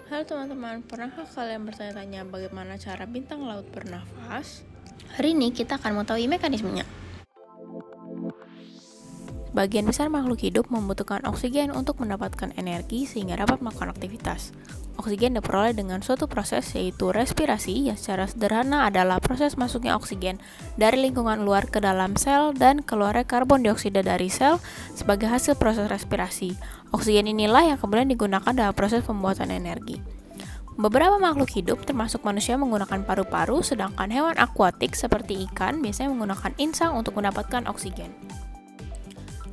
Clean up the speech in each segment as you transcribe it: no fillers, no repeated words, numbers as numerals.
Halo teman-teman, pernahkah kalian bertanya-tanya bagaimana cara bintang laut bernafas? Hari ini kita akan mengetahui mekanismenya. Bagian besar makhluk hidup membutuhkan oksigen untuk mendapatkan energi sehingga dapat melakukan aktivitas. Oksigen diperoleh dengan suatu proses yaitu respirasi yang secara sederhana adalah proses masuknya oksigen dari lingkungan luar ke dalam sel dan keluarnya karbon dioksida dari sel sebagai hasil proses respirasi. Oksigen inilah yang kemudian digunakan dalam proses pembuatan energi. Beberapa makhluk hidup termasuk manusia menggunakan paru-paru, sedangkan hewan akuatik seperti ikan biasanya menggunakan insang untuk mendapatkan oksigen.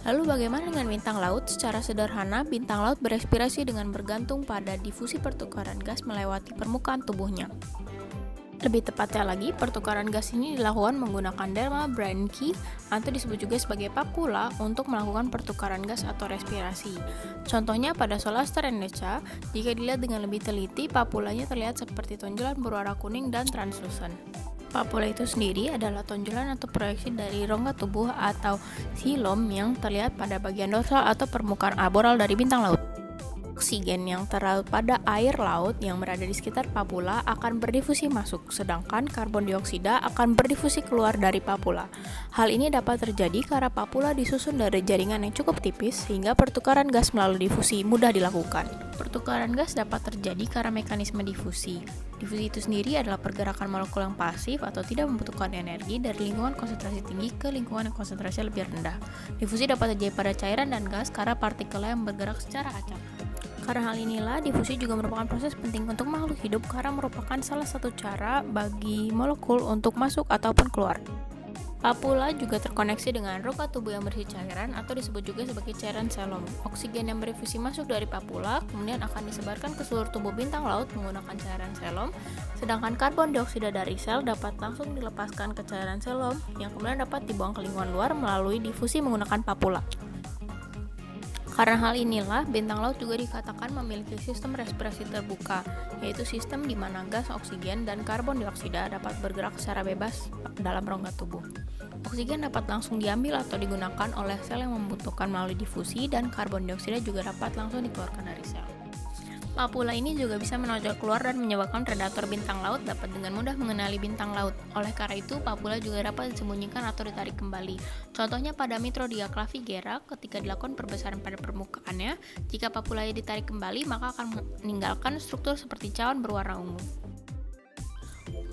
Lalu bagaimana dengan bintang laut? Secara sederhana, bintang laut berespirasi dengan bergantung pada difusi pertukaran gas melewati permukaan tubuhnya. Lebih tepatnya lagi, pertukaran gas ini dilakukan menggunakan derma bronchi atau disebut juga sebagai papula untuk melakukan pertukaran gas atau respirasi. Contohnya pada Solaster Indonesia, jika dilihat dengan lebih teliti, papulanya terlihat seperti tonjolan berwarna kuning dan translucent. Papula itu sendiri adalah tonjolan atau proyeksi dari rongga tubuh atau silom yang terlihat pada bagian dorsal atau permukaan arboreal dari bintang laut. Oksigen yang terlarut pada air laut yang berada di sekitar papula akan berdifusi masuk, sedangkan karbon dioksida akan berdifusi keluar dari papula. Hal ini dapat terjadi karena papula disusun dari jaringan yang cukup tipis sehingga pertukaran gas melalui difusi mudah dilakukan. Pertukaran gas dapat terjadi karena mekanisme difusi. Difusi itu sendiri adalah pergerakan molekul yang pasif atau tidak membutuhkan energi dari lingkungan konsentrasi tinggi ke lingkungan yang konsentrasi lebih rendah. Difusi dapat terjadi pada cairan dan gas karena partikelnya yang bergerak secara acak. Karena hal inilah, difusi juga merupakan proses penting untuk makhluk hidup karena merupakan salah satu cara bagi molekul untuk masuk ataupun keluar. Papula juga terkoneksi dengan rongga tubuh yang berisi cairan atau disebut juga sebagai cairan selom. Oksigen yang berdifusi masuk dari papula kemudian akan disebarkan ke seluruh tubuh bintang laut menggunakan cairan selom, sedangkan karbon dioksida dari sel dapat langsung dilepaskan ke cairan selom yang kemudian dapat dibuang ke lingkungan luar melalui difusi menggunakan papula. Karena hal inilah, bintang laut juga dikatakan memiliki sistem respirasi terbuka, yaitu sistem di mana gas, oksigen, dan karbon dioksida dapat bergerak secara bebas dalam rongga tubuh. Oksigen dapat langsung diambil atau digunakan oleh sel yang membutuhkan melalui difusi, dan karbon dioksida juga dapat langsung dikeluarkan dari sel. Papula ini juga bisa menonjol keluar dan menyebabkan predator bintang laut dapat dengan mudah mengenali bintang laut. Oleh karena itu, papula juga dapat disembunyikan atau ditarik kembali. Contohnya pada Mitrodia clavigera, ketika dilakukan perbesaran pada permukaannya, jika papulanya ditarik kembali, maka akan meninggalkan struktur seperti cawan berwarna ungu.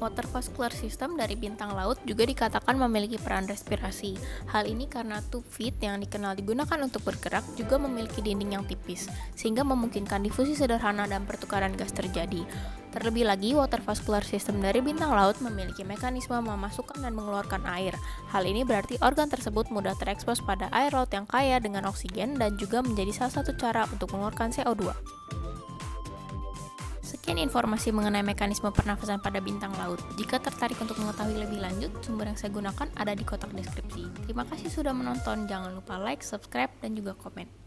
Water vascular system dari bintang laut juga dikatakan memiliki peran respirasi. Hal ini karena tube feed yang dikenal digunakan untuk bergerak juga memiliki dinding yang tipis, sehingga memungkinkan difusi sederhana dan pertukaran gas terjadi. Terlebih lagi, water vascular system dari bintang laut memiliki mekanisme memasukkan dan mengeluarkan air. Hal ini berarti organ tersebut mudah terekspos pada air laut yang kaya dengan oksigen dan juga menjadi salah satu cara untuk mengeluarkan CO2. Sekian informasi mengenai mekanisme pernafasan pada bintang laut. Jika tertarik untuk mengetahui lebih lanjut, sumber yang saya gunakan ada di kotak deskripsi. Terima kasih sudah menonton, jangan lupa like, subscribe, dan juga komen.